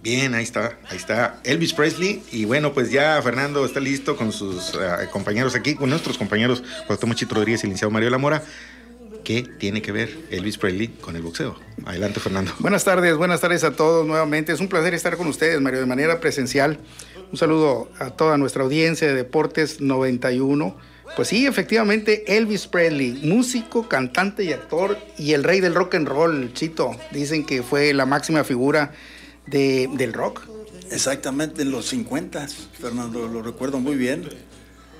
Bien, ahí está Elvis Presley. Y bueno, pues ya Fernando está listo con sus compañeros aquí, con nuestros compañeros Cuauhtémoc Chito Rodríguez y el licenciado Mario Lamora. ¿Qué tiene que ver Elvis Presley con el boxeo? Adelante, Fernando. Buenas tardes a todos nuevamente. Es un placer estar con ustedes, Mario, de manera presencial. Un saludo a toda nuestra audiencia de Deportes 91. Pues sí, efectivamente, Elvis Presley, músico, cantante y actor, y el rey del rock and roll, Chito. Dicen que fue la máxima figura del rock. Exactamente, en los 50, Fernando, lo recuerdo muy bien.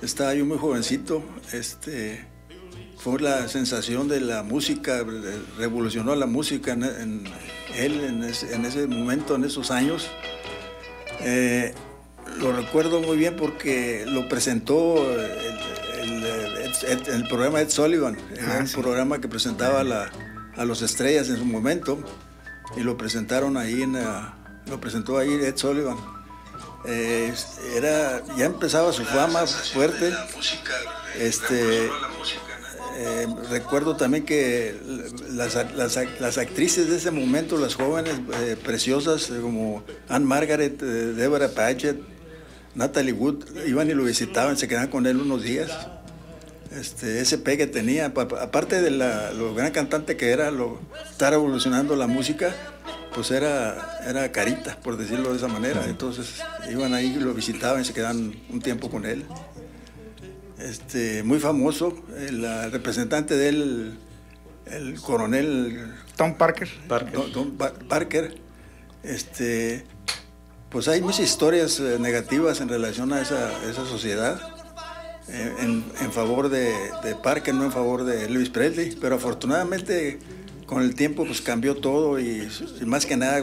Estaba yo muy jovencito. Fue la sensación de la música, revolucionó la música en ese momento, en esos años. Lo recuerdo muy bien porque lo presentó el programa Ed Sullivan. Era un programa que presentaba a los estrellas en su momento, y lo presentaron ahí lo presentó ahí Ed Sullivan. Ya empezaba su fama fuerte. Recuerdo también que las actrices de ese momento, las jóvenes preciosas como Anne Margaret, Deborah Paget, Natalie Wood, iban y lo visitaban, se quedaban con él unos días. Ese pegue tenía, aparte de lo gran cantante que era, estar evolucionando la música, pues era carita, por decirlo de esa manera. Entonces iban ahí, lo visitaban y se quedaban un tiempo con él. Muy famoso, el representante de él, el coronel Tom Parker. Tom Parker. Pues hay muchas historias negativas en relación a esa sociedad, en favor de Parker, no en favor de Elvis Presley, pero afortunadamente con el tiempo pues cambió todo, y más que nada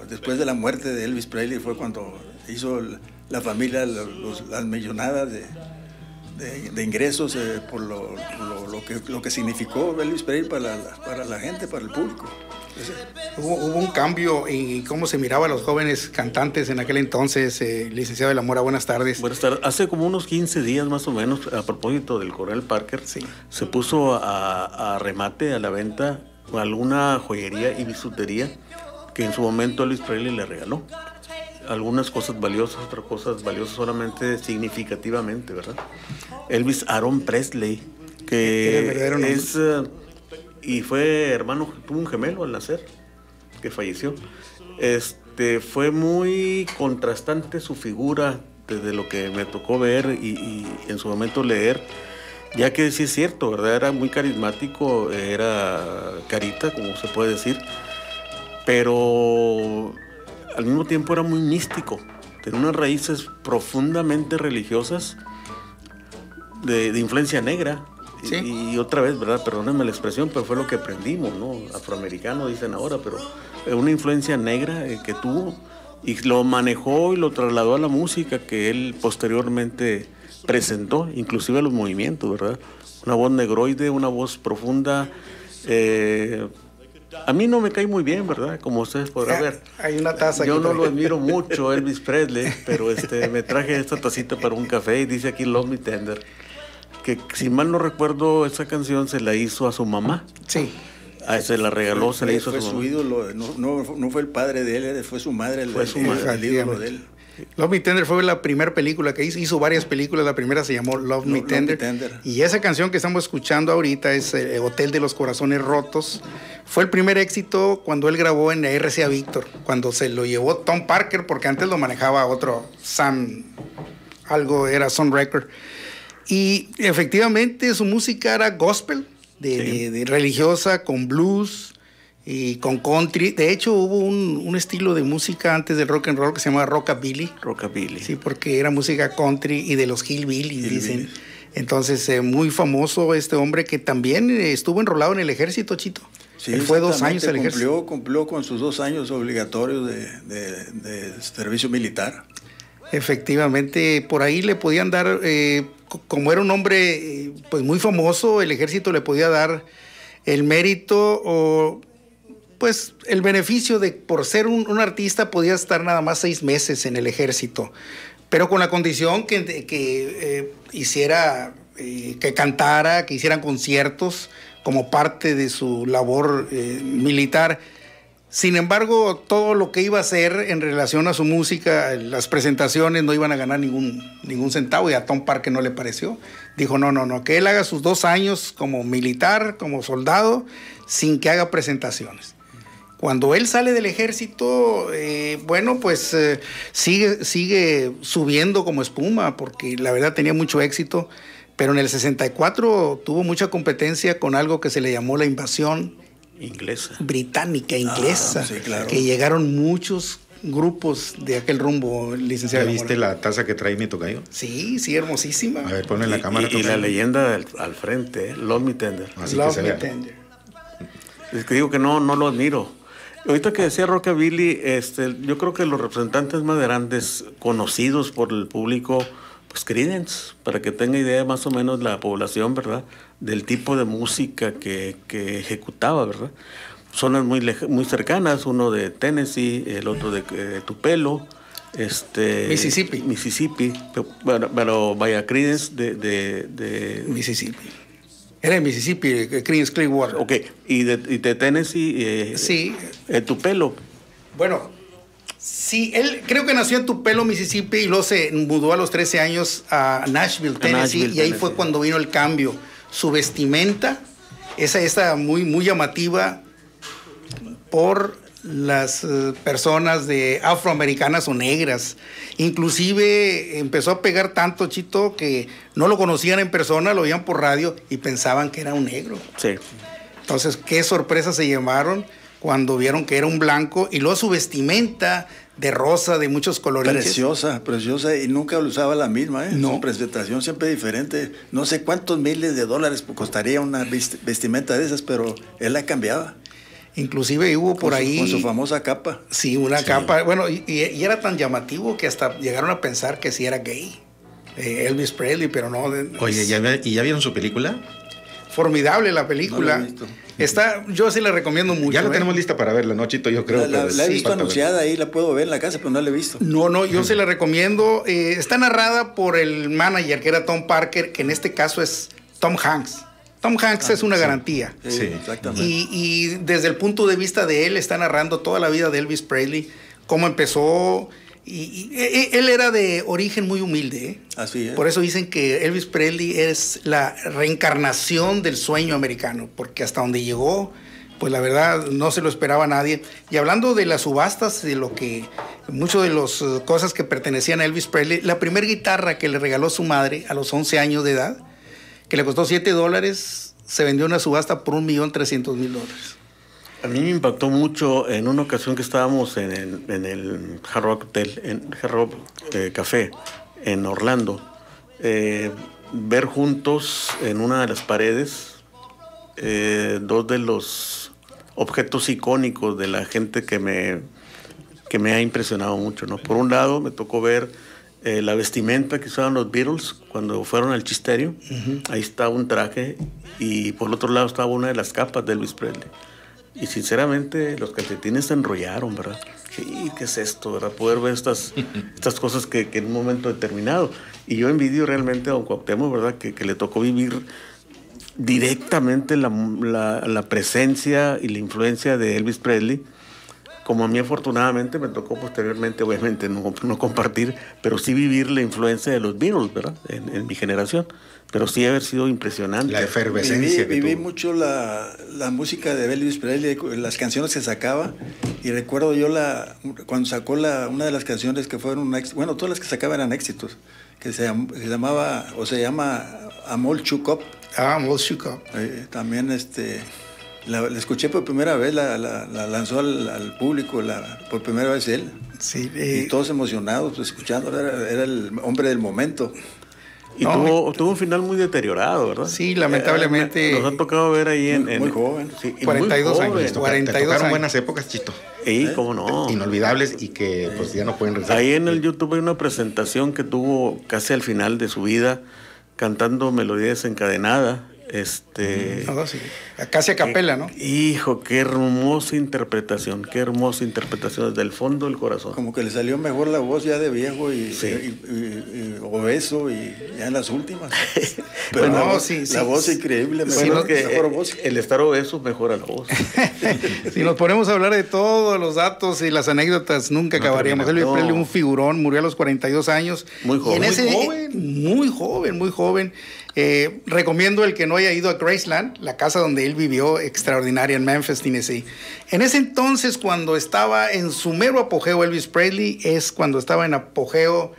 después de la muerte de Elvis Presley fue cuando hizo la familia las millonadas de ingresos por lo que significó Elvis Presley para la gente, para el público. Hubo un cambio en cómo se miraba a los jóvenes cantantes en aquel entonces. Licenciado de la Mora, buenas tardes. Buenas tardes. Hace como unos 15 días más o menos, a propósito del coronel Parker, sí, se puso a remate, a la venta, alguna joyería y bisutería que en su momento Elvis Presley le regaló. Algunas cosas valiosas, otras cosas valiosas solamente significativamente, ¿verdad? Elvis Aaron Presley, que es... y fue hermano, tuvo un gemelo al nacer, que falleció. Fue muy contrastante su figura desde lo que me tocó ver y en su momento leer, ya que sí es cierto, ¿verdad? Era muy carismático, era carita, como se puede decir, pero al mismo tiempo era muy místico, tenía unas raíces profundamente religiosas de influencia negra. ¿Sí? Y otra vez, ¿verdad? Perdónenme la expresión, pero fue lo que aprendimos, ¿no? Afroamericano dicen ahora, pero una influencia negra que tuvo, y lo manejó y lo trasladó a la música que él posteriormente presentó, inclusive a los movimientos, ¿verdad? Una voz negroide, una voz profunda. A mí no me cae muy bien, ¿verdad? Como ustedes podrán ver. Hay una taza. Yo no lo admiro mucho, Elvis Presley, pero me traje esta tacita para un café y dice aquí Love Me Tender. Que si mal no recuerdo, esa canción se la hizo a su mamá. Sí. Se la regaló, se la hizo a su mamá. Fue su ídolo, no fue el padre de él, fue su madre, el ídolo de él. Love Me Tender fue la primera película que hizo varias películas. La primera se llamó Love Me Tender. Y esa canción que estamos escuchando ahorita es Hotel de los Corazones Rotos. Fue el primer éxito cuando él grabó en la RCA Victor, cuando se lo llevó Tom Parker, porque antes lo manejaba otro Sun Record. Y efectivamente su música era gospel, de religiosa, con blues y con country. De hecho hubo un estilo de música antes del rock and roll que se llamaba rockabilly. Rockabilly. Sí, porque era música country y de los hillbillies, dicen. Entonces muy famoso este hombre, que también estuvo enrolado en el ejército, Chito. Sí, él fue 2 años al ejército. Cumplió con sus 2 años obligatorios de servicio militar. Efectivamente, por ahí le podían dar, como era un hombre pues muy famoso, el ejército le podía dar el mérito o pues el beneficio de por ser un artista podía estar nada más 6 meses en el ejército, pero con la condición que hiciera, que cantara, que hicieran conciertos como parte de su labor militar. Sin embargo, todo lo que iba a hacer en relación a su música, las presentaciones no iban a ganar ningún centavo, y a Tom Parker no le pareció. Dijo, no, que él haga sus 2 años como militar, como soldado, sin que haga presentaciones. Cuando él sale del ejército, sigue subiendo como espuma, porque la verdad tenía mucho éxito, pero en el 64 tuvo mucha competencia con algo que se le llamó la invasión británica, inglesa, sí, claro. Que llegaron muchos grupos de aquel rumbo, licenciado. ¿Ya viste la taza que trae mi tocayo? Sí, hermosísima. A ver, ponle la cámara. Y la leyenda al frente, Love Me Tender. Así Love que Me Tender. Es que digo que no lo admiro. Ahorita que decía Rockabilly, yo creo que los representantes más grandes, conocidos por el público, pues Creedence, para que tenga idea más o menos la población, ¿verdad?, del tipo de música que ejecutaba, ¿verdad? Zonas muy cercanas, uno de Tennessee, el otro de Tupelo, Mississippi, pero vaya, Creedence de Mississippi. Era en Mississippi, Creedence Clearwater. Ok, y de Tennessee, sí. Tupelo. Bueno, sí, él creo que nació en Tupelo, Mississippi, y luego se mudó a los 13 años a Nashville, Tennessee, y ahí fue cuando vino el cambio. Su vestimenta, esa muy, muy llamativa por las personas afroamericanas o negras. Inclusive empezó a pegar tanto, Chito, que no lo conocían en persona, lo oían por radio y pensaban que era un negro. Sí. Entonces, qué sorpresa se llevaron cuando vieron que era un blanco, y luego su vestimenta de rosa, de muchos colores. Preciosa, y nunca usaba la misma, ¿eh? No. Su presentación siempre diferente. No sé cuántos miles de dólares costaría una vestimenta de esas, pero él la cambiaba. Inclusive hubo por ahí... Con su famosa capa. Sí, una capa. Bueno, y era tan llamativo que hasta llegaron a pensar que sí era gay. Elvis Presley, pero no... Oye, ¿y ya vieron su película? Formidable la película. No la he visto. Yo sí la recomiendo mucho. Ya la tenemos lista para verla, ¿no, Chito? Yo creo La he visto falta anunciada ahí, la puedo ver en la casa, pero no la he visto. No, yo se la recomiendo. Está narrada por el manager, que era Tom Parker, que en este caso es Tom Hanks. Tom Hanks es una garantía. Sí, exactamente. Y desde el punto de vista de él, está narrando toda la vida de Elvis Presley, cómo empezó. Y él era de origen muy humilde, ¿eh? Así es. Por eso dicen que Elvis Presley es la reencarnación del sueño americano, porque hasta donde llegó, pues la verdad no se lo esperaba a nadie. Y hablando de las subastas, de lo que muchas de las cosas que pertenecían a Elvis Presley, la primera guitarra que le regaló su madre a los 11 años de edad, que le costó $7, se vendió en una subasta por $1,300,000. A mí me impactó mucho en una ocasión que estábamos en el Hard Rock Hotel, en Hard Rock Café, en Orlando, ver juntos en una de las paredes 2 de los objetos icónicos de la gente que me ha impresionado mucho, ¿no? Por un lado, me tocó ver la vestimenta que usaban los Beatles cuando fueron al Chisterio. Uh-huh. Ahí estaba un traje, y por el otro lado estaba una de las capas de Elvis Presley. Y sinceramente los calcetines se enrollaron, ¿verdad? ¿Qué es esto, verdad? Poder ver estas cosas que en un momento determinado. Y yo envidio realmente a don Cuauhtémoc, ¿verdad? Que le tocó vivir directamente la presencia y la influencia de Elvis Presley. Como a mí afortunadamente me tocó posteriormente, obviamente no compartir, pero sí vivir la influencia de los Beatles, ¿verdad? En mi generación. Pero sí haber sido impresionante. La efervescencia viví mucho la música de Elvis Presley, las canciones que sacaba, y recuerdo yo cuando sacó una de las canciones que fueron bueno, todas las que sacaba eran éxitos, que se llama I'm All Shook Up. I'm All Shook Up. También la escuché por primera vez, la lanzó al público por primera vez él. Sí, y todos emocionados escuchando, era el hombre del momento. Y tuvo un final muy deteriorado, ¿verdad? Sí, lamentablemente. Nos ha tocado ver ahí muy joven. Sí, 42 años. 42 años. Buenas épocas, Chito. Sí, cómo no. Inolvidables, y que pues ya no pueden regresar. Ahí en el YouTube hay una presentación que tuvo casi al final de su vida, cantando Melodía Desencadenada, No, sí. Casi a capela, ¿no? Hijo, qué hermosa interpretación desde el fondo del corazón. Como que le salió mejor la voz ya de viejo y obeso y ya en las últimas. Pero bueno, la voz increíble, mejor, mejor voz. El estar obeso mejora la voz. Si nos ponemos a hablar de todos los datos y las anécdotas, nunca acabaríamos. Elvis Presley, un figurón, murió a los 42 años. Muy joven. Muy joven. Recomiendo el que no haya ido a Graceland, la casa donde él vivió, extraordinaria en Memphis, Tennessee. En ese entonces, cuando estaba en su mero apogeo Elvis Presley, es cuando estaba en apogeo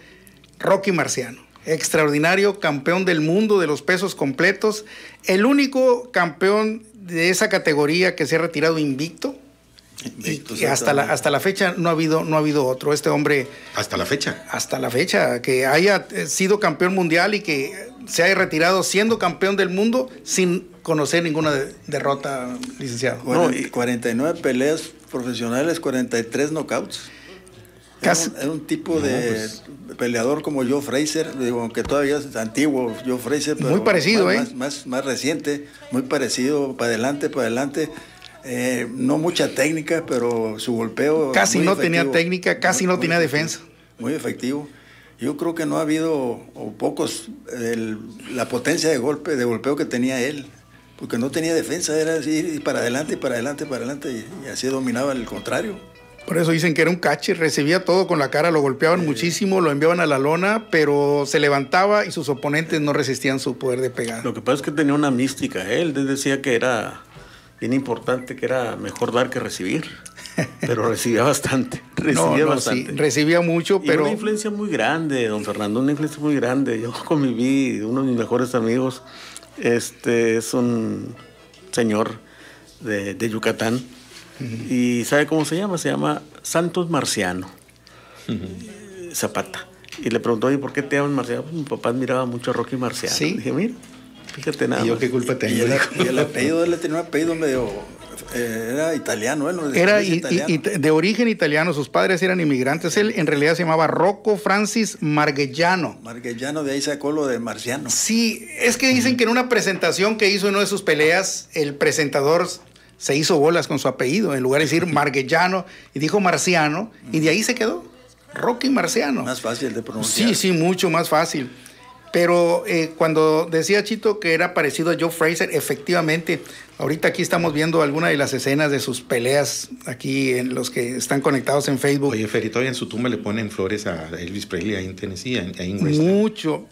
Rocky Marciano. Extraordinario, campeón del mundo de los pesos completos, el único campeón de esa categoría que se ha retirado invicto. Y hasta la fecha no ha habido otro. Este hombre... ¿Hasta la fecha? Hasta la fecha, que haya sido campeón mundial y que se haya retirado siendo campeón del mundo sin conocer ninguna derrota, licenciado. Bueno, 49 peleas profesionales, 43 knockouts. Era un tipo de peleador como Joe Frazier, digo, aunque todavía es antiguo Joe Frazier, pero muy parecido, más reciente, muy parecido, para adelante. No mucha técnica, pero su golpeo casi no efectivo. Tenía técnica, casi no tenía defensa. Muy efectivo. Yo creo que no ha habido, o pocos, la potencia de golpeo que tenía él, porque no tenía defensa, era así, para adelante, y así dominaba el contrario. Por eso dicen que era un catcher, recibía todo con la cara, lo golpeaban muchísimo, lo enviaban a la lona, pero se levantaba y sus oponentes no resistían su poder de pegar. Lo que pasa es que tenía una mística, él decía que era bien importante, que era mejor dar que recibir, pero recibía bastante, Sí, recibía mucho, pero... Y una influencia muy grande, don Fernando, una influencia muy grande. Yo conviví, uno de mis mejores amigos, es un señor de Yucatán, y ¿sabe cómo se llama? Se llama Santos Marciano, Zapata. Y le preguntó, oye, ¿por qué te llaman Marciano? Pues mi papá admiraba mucho a Rocky Marciano. Sí. Dije, mira, fíjate nada. ¿Y yo qué culpa tengo? Y el apellido, él tenía un apellido medio... era italiano, ¿eh? Era de origen italiano, sus padres eran inmigrantes. Él en realidad se llamaba Rocco Francis Marghellano. Marghellano, de ahí sacó lo de Marciano. Sí, es que dicen que en una presentación que hizo en una de sus peleas, el presentador se hizo bolas con su apellido, en lugar de decir Marghellano, y dijo Marciano, y de ahí se quedó, Rocky Marciano. Más fácil de pronunciar. Sí, mucho más fácil. Pero cuando decía Chito que era parecido a Joe Frazier, efectivamente, ahorita aquí estamos viendo algunas de las escenas de sus peleas, aquí en los que están conectados en Facebook. Oye, Fer, y todavía en su tumba le ponen flores a Elvis Presley ahí en Tennessee, ahí en Graceland. Mucho.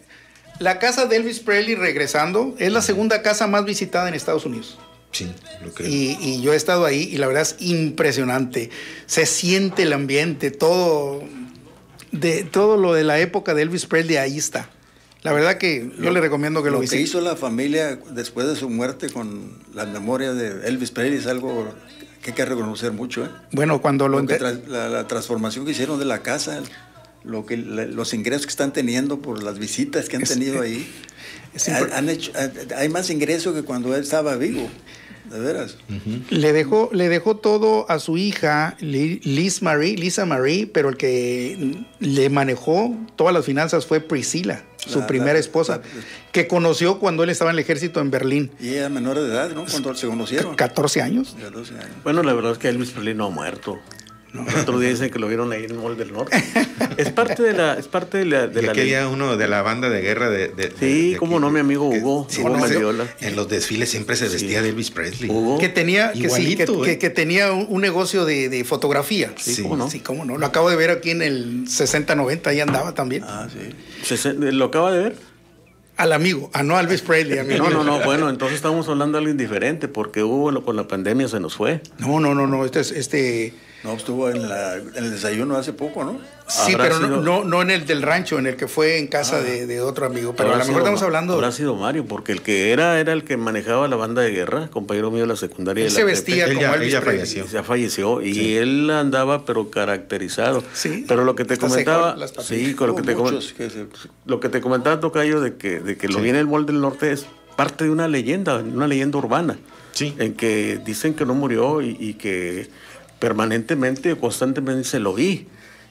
La casa de Elvis Presley, regresando, es la segunda casa más visitada en Estados Unidos. Sí, lo creo. Y yo he estado ahí y la verdad es impresionante. Se siente el ambiente, todo lo de la época de Elvis Presley, ahí está. La verdad que yo le recomiendo que lo visite. Lo que hizo la familia después de su muerte con la memoria de Elvis Presley es algo que hay que reconocer mucho. Bueno, cuando la transformación que hicieron de la casa, los ingresos que están teniendo por las visitas que han tenido ahí, hay más ingresos que cuando él estaba vivo. De veras. Le dejó todo a su hija, Lisa Marie, pero el que le manejó todas las finanzas fue Priscilla, su primera esposa, que conoció cuando él estaba en el ejército en Berlín. Y ella menor de edad, ¿no? Cuando se conocieron. 14 años. 14 años. Bueno, la verdad es que Elvis Presley no ha muerto. No. El otro día dicen que lo vieron ahí en el Mall del Norte. Es parte de la y aquí había uno de la banda de guerra sí, cómo no, mi amigo Hugo. Hugo Mendiola. En los desfiles siempre se vestía de Elvis Presley. Hugo. Que tenía igualito, que tenía un negocio de fotografía. Sí, ¿cómo no? Sí, cómo no. Lo acabo de ver aquí en el 60-90, ahí andaba también. Ah, sí. ¿Lo acaba de ver? Al amigo, no a Elvis Presley. Amigo. No, bueno, entonces estamos hablando de alguien diferente, porque Hugo con la pandemia se nos fue. No, No, estuvo en el desayuno hace poco, ¿no? Sí, pero no en el del rancho, en el que fue en casa de otro amigo. Pero a lo mejor estamos hablando... Habrá sido Mario, porque el que era el que manejaba la banda de guerra, compañero mío de la secundaria. Él se vestía como Elvis Presley. Ya falleció, y él andaba pero caracterizado. Sí. Pero lo que te comentaba... Sí, con lo que te comentaba, Tocayo, de que lo viene el Mall del Norte es parte de una leyenda urbana. Sí. En que dicen que no murió y que... permanentemente, constantemente se lo vi.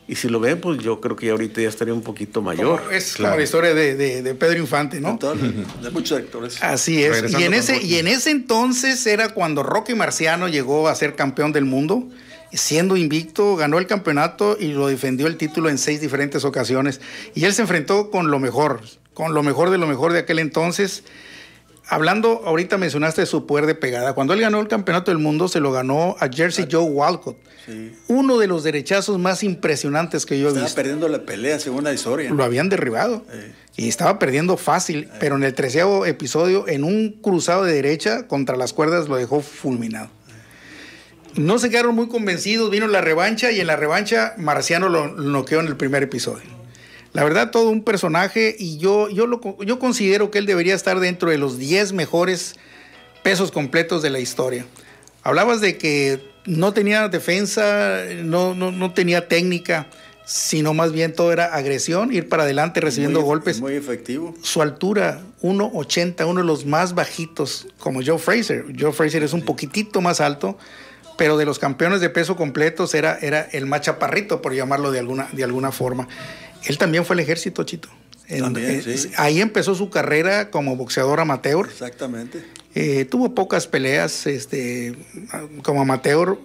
Y si lo ven, pues yo creo que ya ahorita ya estaría un poquito mayor. Es como la historia de Pedro Infante, ¿no? De muchos actores. Así es. Y en ese entonces era cuando Rocky Marciano llegó a ser campeón del mundo. Siendo invicto, ganó el campeonato y lo defendió el título en 6 diferentes ocasiones. Y él se enfrentó con lo mejor de lo mejor de aquel entonces. Hablando, ahorita mencionaste su poder de pegada. Cuando él ganó el campeonato del mundo, se lo ganó a Jersey Joe Walcott. Sí. Uno de los derechazos más impresionantes que yo he visto. Estaba perdiendo la pelea, según la historia. Lo habían derribado. Y estaba perdiendo fácil. Pero en el 13º episodio, en un cruzado de derecha contra las cuerdas, lo dejó fulminado. No se quedaron muy convencidos. Vino la revancha y en la revancha Marciano lo noqueó en el primer episodio. La verdad, todo un personaje, y yo considero que él debería estar dentro de los 10 mejores pesos completos de la historia. Hablabas de que no tenía defensa, no tenía técnica, sino más bien todo era agresión, ir para adelante recibiendo golpes. Muy efectivo. Su altura, 1.80, uno de los más bajitos, como Joe Frazier. Joe Frazier es un poquitito más alto, pero de los campeones de peso completos era el más chaparrito, por llamarlo de alguna forma. Él también fue al ejército, Chito. También, sí. Ahí empezó su carrera como boxeador amateur. Exactamente. Tuvo pocas peleas como amateur,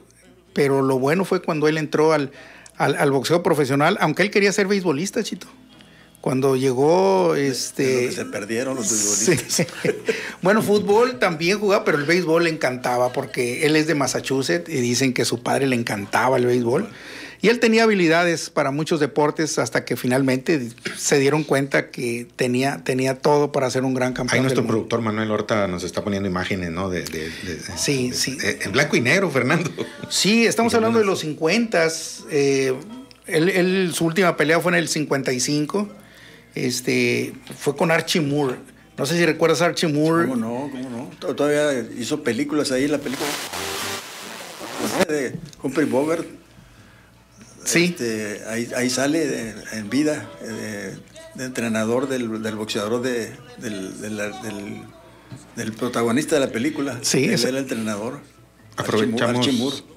pero lo bueno fue cuando él entró al boxeo profesional, aunque él quería ser beisbolista, Chito. Cuando llegó... Lo que se perdieron los beisbolistas. Sí. Bueno, fútbol también jugaba, pero el béisbol le encantaba porque él es de Massachusetts y dicen que a su padre le encantaba el béisbol. Y él tenía habilidades para muchos deportes hasta que finalmente se dieron cuenta que tenía todo para ser un gran campeón. Ahí nuestro productor Manuel Horta nos está poniendo imágenes, ¿no? Sí. En blanco y negro, Fernando. Sí, estamos hablando de los 50s. Su última pelea fue en el 55. Fue con Archie Moore. No sé si recuerdas a Archie Moore. ¿Cómo no? Todavía hizo películas ahí, la película de Humphrey Bogart. Sí. Ahí sale en vida de entrenador del boxeador del protagonista de la película. Sí, él era el entrenador.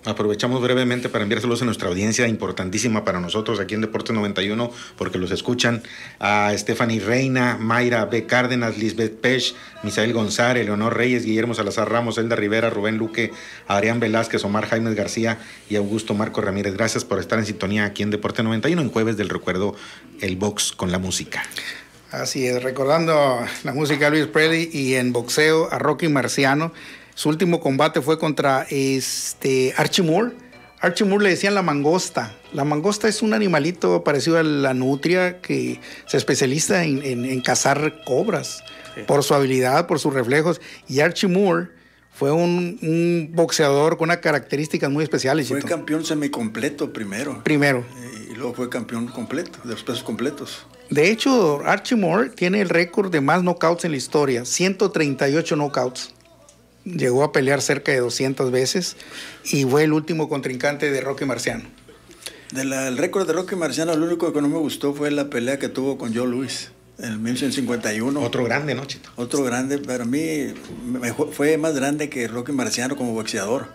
Aprovechamos brevemente para enviar saludos a nuestra audiencia importantísima para nosotros aquí en Deportes 91, porque los escuchan a Stephanie Reina, Mayra B. Cárdenas, Lisbeth Pech, Misael González, Leonor Reyes, Guillermo Salazar Ramos, Elda Rivera, Rubén Luque, Adrián Velázquez, Omar Jaime García y Augusto Marco Ramírez. Gracias por estar en sintonía aquí en Deportes 91 en Jueves del Recuerdo, el box con la música. Así es, recordando la música de Elvis Presley y en boxeo a Rocky Marciano. Su último combate fue contra Archie Moore. Archie Moore le decían la mangosta. La mangosta es un animalito parecido a la nutria que se especializa en cazar cobras, sí, por su habilidad, por sus reflejos. Y Archie Moore fue un boxeador con unas características muy especiales. Fue campeón semicompleto primero. Y luego fue campeón completo, de los pesos completos. De hecho, Archie Moore tiene el récord de más knockouts en la historia, 138 knockouts. Llegó a pelear cerca de 200 veces y fue el último contrincante de Rocky Marciano. El récord de Rocky Marciano, lo único que no me gustó fue la pelea que tuvo con Joe Louis en 1951. Otro grande, ¿no, Chito? Otro grande, para mí fue más grande que Rocky Marciano como boxeador.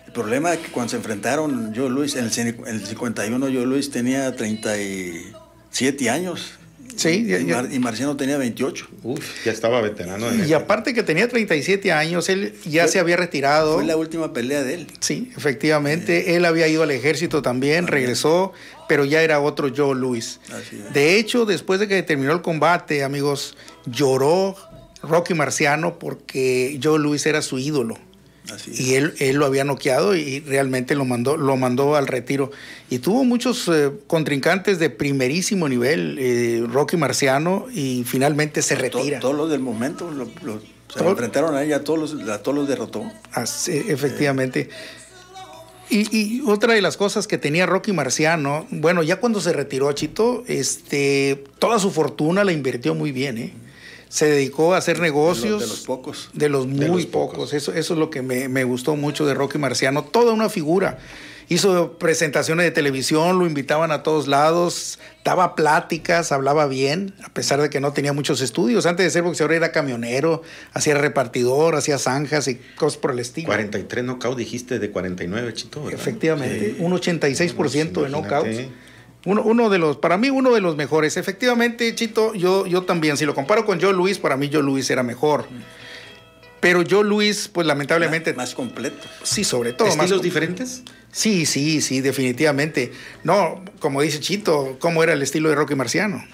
El problema es que cuando se enfrentaron, Joe Louis, en el 51, Joe Louis tenía 37 años. Sí, y Marciano tenía 28. Ya estaba veterano. Y aparte que tenía 37 años, él se había retirado. Fue la última pelea de él. Sí, efectivamente. Sí. Él había ido al ejército también, regresó, pero ya era otro Joe Louis. De hecho, después de que terminó el combate, amigos, lloró Rocky Marciano porque Joe Louis era su ídolo. Y él lo había noqueado y realmente lo mandó al retiro. Y tuvo muchos contrincantes de primerísimo nivel, Rocky Marciano, y finalmente se retira. Todos los del momento se enfrentaron a ella, a todos los derrotó. Así, efectivamente. Y otra de las cosas que tenía Rocky Marciano, bueno, ya cuando se retiró, Chito, toda su fortuna la invirtió muy bien, Se dedicó a hacer negocios. De los pocos. De los muy pocos. Eso es lo que me gustó mucho de Rocky Marciano. Toda una figura. Hizo presentaciones de televisión, lo invitaban a todos lados, daba pláticas, hablaba bien, a pesar de que no tenía muchos estudios. Antes de ser boxeador era camionero, hacía repartidor, hacía zanjas y cosas por el estilo. 43 knockouts dijiste de 49, Chito, ¿verdad? Efectivamente, sí. Un 86% de knockouts. Para mí, uno de los mejores. Efectivamente, Chito, yo también. Si lo comparo con Joe Louis, para mí Joe Louis era mejor. Pero Joe Louis, pues lamentablemente... Más completo. Sí, sobre todo. ¿Estilos diferentes? Sí, definitivamente. No, como dice Chito, ¿cómo era el estilo de Rocky Marciano?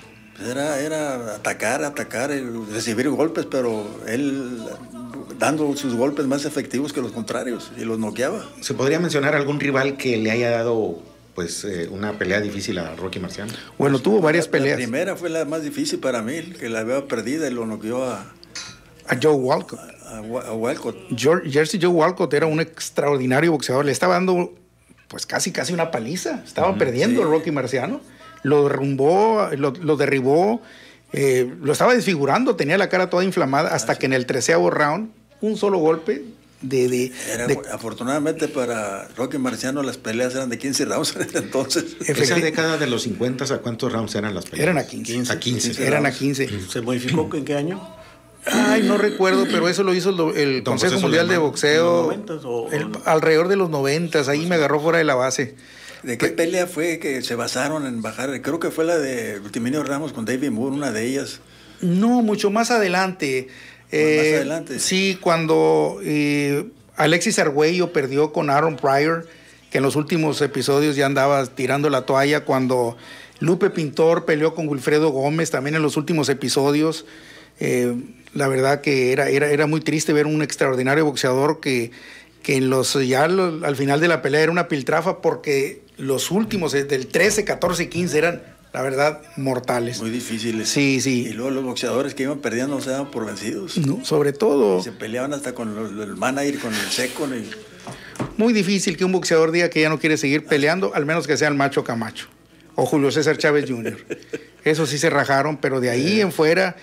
Era atacar, recibir golpes, pero él dando sus golpes más efectivos que los contrarios y los noqueaba. ¿Se podría mencionar algún rival que le haya dado pues una pelea difícil a Rocky Marciano? Bueno, tuvo varias peleas. La primera fue la más difícil para mí, que la había perdida y lo noqueó a Joe Walcott. A Walcott. Jersey Joe Walcott era un extraordinario boxeador. Le estaba dando pues casi una paliza. Estaba perdiendo a Rocky Marciano. Lo derrumbó, lo derribó, lo estaba desfigurando, tenía la cara toda inflamada, hasta que en el 13º round, un solo golpe afortunadamente para Rocky Marciano las peleas eran de 15 rounds entonces. Esa década de los 50, ¿a cuántos rounds eran las peleas? Eran a 15. A 15. Eran a 15. ¿Se modificó en qué año? Ay, no recuerdo, pero eso lo hizo el Consejo Mundial de Boxeo alrededor de los 90, ahí me agarró fuera de la base. ¿De qué pelea fue que se basaron en bajar? Creo que fue la de Ultiminio Ramos con David Moore, una de ellas. No, mucho más adelante. Más adelante. Sí, cuando Alexis Arguello perdió con Aaron Pryor, que en los últimos episodios ya andaba tirando la toalla, cuando Lupe Pintor peleó con Wilfredo Gómez también en los últimos episodios. La verdad que era muy triste ver un extraordinario boxeador que al final de la pelea era una piltrafa, porque los últimos del 13, 14 y 15 eran, la verdad, mortales. Muy difíciles. Sí. Y luego los boxeadores que iban perdiendo no se daban por vencidos. No, sobre todo. Y se peleaban hasta con el manager, con el seco. Muy difícil que un boxeador diga que ya no quiere seguir peleando, al menos que sea el Macho Camacho o Julio César Chávez Jr. Eso sí se rajaron, pero de ahí en fuera...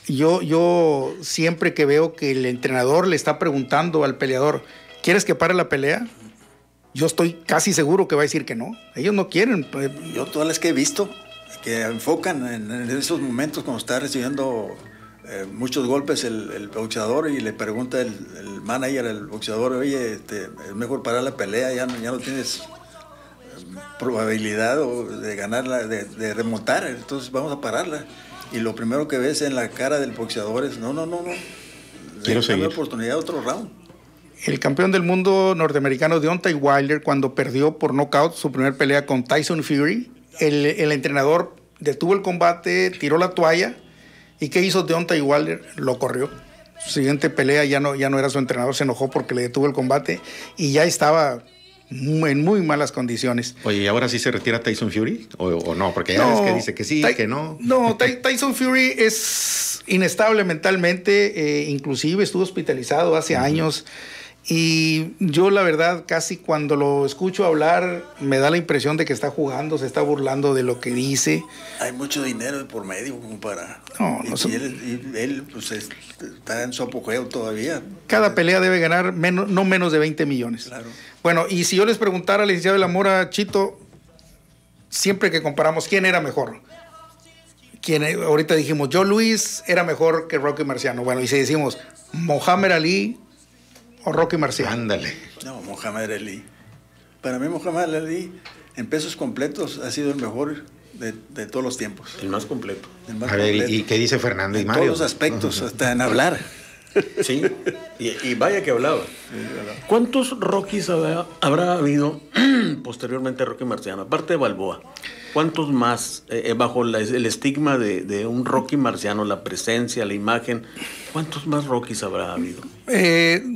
Yo siempre que veo que el entrenador le está preguntando al peleador, ¿quieres que pare la pelea? Yo estoy casi seguro que va a decir que no. Ellos no quieren. Yo todas las que he visto, que enfocan en esos momentos cuando está recibiendo muchos golpes el boxeador, y le pregunta el manager al boxeador, oye, es mejor parar la pelea, ya no tienes probabilidad de ganarla, de remontar, entonces vamos a pararla. Y lo primero que ves en la cara del boxeador es, no. Quiero seguir. Una oportunidad, otro round. El campeón del mundo norteamericano Deontay Wilder, cuando perdió por nocaut su primer pelea con Tyson Fury, el entrenador detuvo el combate, tiró la toalla. ¿Y qué hizo Deontay Wilder? Lo corrió. Su siguiente pelea ya no era su entrenador, se enojó porque le detuvo el combate y ya estaba en muy malas condiciones. Oye, ¿y ahora sí se retira Tyson Fury? ¿O no? Porque ya ves que dice que sí, que no. No, Tyson Fury es inestable mentalmente, inclusive estuvo hospitalizado hace años. Y yo, la verdad, casi cuando lo escucho hablar, me da la impresión de que está jugando, se está burlando de lo que dice. Hay mucho dinero por medio como para... él pues, está en su apogeo todavía. Cada pelea debe ganar no menos de 20 millones. Claro. Bueno, y si yo les preguntara al licenciado de la Mora, Chito, siempre que comparamos, ¿quién era mejor? Ahorita dijimos, Joe Louis era mejor que Rocky Marciano. Bueno, y si decimos, Muhammad Ali o Rocky Marciano. Ándale. No, Muhammad Ali. Para mí Muhammad Ali en pesos completos ha sido el mejor de todos los tiempos. El más completo. A ver, ¿y qué dice Fernando y Mario? En todos los aspectos, hasta en hablar. Sí, y vaya que hablaba. ¿Cuántos Rockys habrá habido posteriormente a Rocky Marciano? Aparte de Balboa, ¿cuántos más bajo el estigma de un Rocky Marciano, la presencia, la imagen? ¿Cuántos más Rockys habrá habido?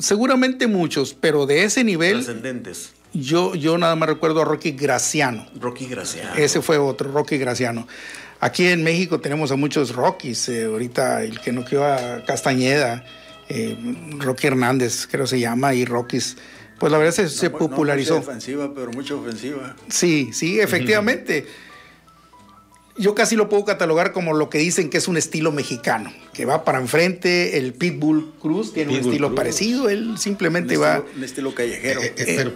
Seguramente muchos, pero de ese nivel... Trascendentes. Yo nada más recuerdo a Rocky Graciano. Rocky Graciano. Ese fue otro, Rocky Graciano. Aquí en México tenemos a muchos Rockys. Ahorita el que noqueó a Castañeda, Rocky Hernández, creo se llama, y Rockys. Pues la verdad se popularizó. No mucha ofensiva, pero mucha ofensiva. Sí, efectivamente. Yo casi lo puedo catalogar como lo que dicen que es un estilo mexicano, que va para enfrente. El Pitbull Cruz tiene un estilo parecido, él simplemente va... Un estilo callejero.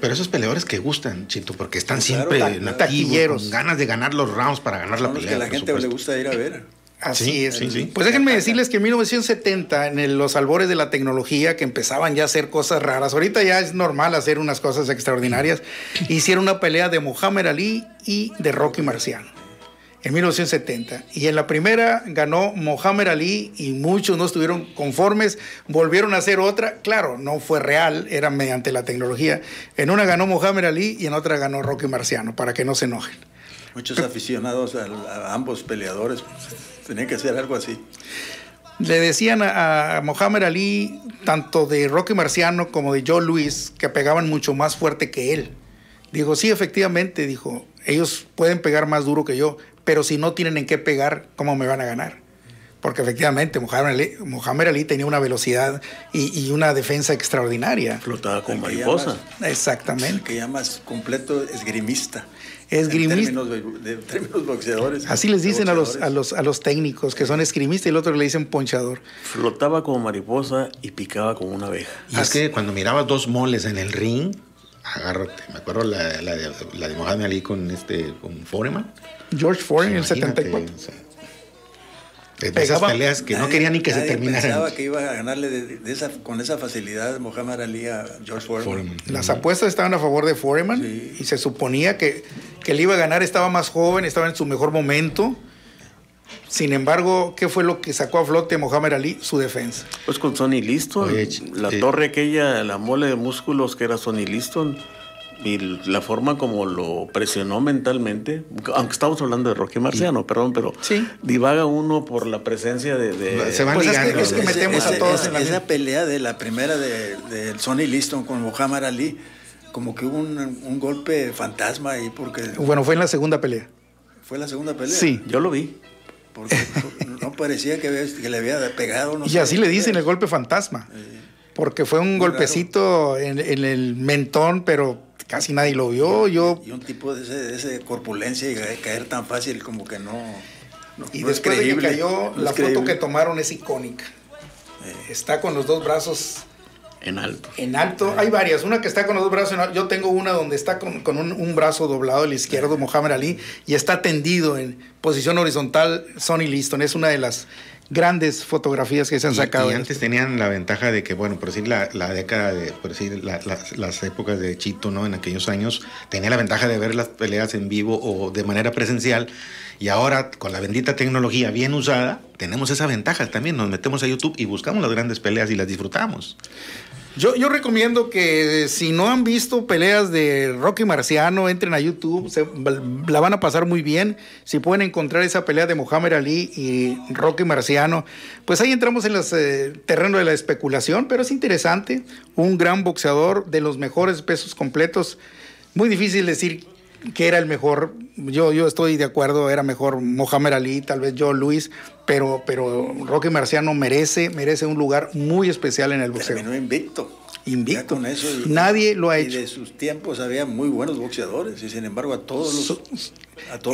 Pero esos peleadores que gustan, Chito, porque están siempre taquilleros, con ganas de ganar los rounds para ganar la pelea. Que a la gente le gusta ir a ver. Así es. Sí. Pues déjenme decirles que en 1970, en los albores de la tecnología, que empezaban ya a hacer cosas raras, ahorita ya es normal hacer unas cosas extraordinarias, hicieron una pelea de Muhammad Ali y de Rocky Marciano. en 1970. Y en la primera ganó Muhammad Ali y muchos no estuvieron conformes, volvieron a hacer otra. Claro, no fue real, era mediante la tecnología. En una ganó Muhammad Ali y en otra ganó Rocky Marciano, para que no se enojen. Muchos aficionados a ambos peleadores tenían que hacer algo así. Le decían a Muhammad Ali, tanto de Rocky Marciano como de Joe Louis, que pegaban mucho más fuerte que él. Dijo, sí, efectivamente, dijo, ellos pueden pegar más duro que yo, pero si no tienen en qué pegar, ¿cómo me van a ganar? Porque efectivamente Muhammad Ali tenía una velocidad y una defensa extraordinaria. Flotaba con mariposa. Exactamente. El que llamas completo esgrimista. Esgrimista. En términos boxeadores. Así les dicen a los técnicos que son esgrimistas, y el otro le dicen ponchador. Flotaba como mariposa y picaba como una abeja. Y es que cuando mirabas dos moles en el ring, agárrate. Me acuerdo la de Muhammad Ali con Foreman. George Foreman, el Imagínate, 74. O sea, de esas peleas que no querían ni que se terminaran. Pensaba que iba a ganarle con esa facilidad Muhammad Ali a George Foreman. Las apuestas estaban a favor de Foreman, sí, y se suponía que él iba a ganar, estaba más joven, estaba en su mejor momento. Sin embargo, ¿qué fue lo que sacó a flote a Muhammad Ali? Su defensa. Pues con Sonny Liston, la torre aquella, la mole de músculos que era Sonny Liston, y la forma como lo presionó mentalmente, aunque estamos hablando de Rocky Marciano, perdón, pero sí, divaga uno por la presencia de se van pues ligando. es que metemos a todos en esa pelea de la primera de Sonny Liston con Muhammad Ali, como que hubo un golpe fantasma ahí, porque... Bueno, fue en la segunda pelea. ¿Fue la segunda pelea? Sí. Yo lo vi. Porque no parecía que le había pegado. No y sé, así le dicen el golpe fantasma, porque fue un golpecito en el mentón, pero casi nadie lo vio. Y un tipo de esa corpulencia y caer tan fácil como que no y no después es de que creíble, cayó, no la es foto creíble. que tomaron es icónica. Está con los dos brazos en alto. En alto. Hay varias. Una que está con los dos brazos en alto. Yo tengo una donde está con un brazo doblado, el izquierdo, Muhammad Ali, y está tendido en posición horizontal Sonny Liston. Es una de las grandes fotografías que se han sacado. Y antes tenían la ventaja de que, bueno, por decir la década de, por decir las épocas de Chito, ¿no? En aquellos años, tenía la ventaja de ver las peleas en vivo o de manera presencial. Y ahora, con la bendita tecnología bien usada, tenemos esa ventaja también. Nos metemos a YouTube y buscamos las grandes peleas y las disfrutamos. Yo recomiendo que si no han visto peleas de Rocky Marciano, entren a YouTube, la van a pasar muy bien. Si pueden encontrar esa pelea de Muhammad Ali y Rocky Marciano, pues ahí entramos en los terreno de la especulación, pero es interesante. Un gran boxeador de los mejores pesos completos. Muy difícil decir que era el mejor. Yo estoy de acuerdo, era mejor Muhammad Ali, tal vez Joe Louis, pero Rocky Marciano merece un lugar muy especial en el boxeo. Terminó invicto. Ya con eso nadie lo ha hecho. Y de sus tiempos había muy buenos boxeadores, y sin embargo a todos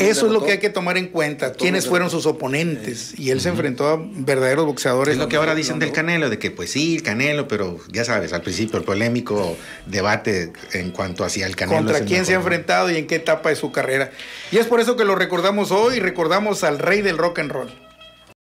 eso es lo que hay que tomar en cuenta, quiénes fueron sus oponentes, y él se enfrentó a verdaderos boxeadores. Es lo que ahora dicen del Canelo, de que pues sí, el Canelo, pero ya sabes, al principio el polémico debate en cuanto hacia el Canelo. Contra quién se ha enfrentado y en qué etapa de su carrera. Y es por eso que lo recordamos hoy, recordamos al rey del rock and roll.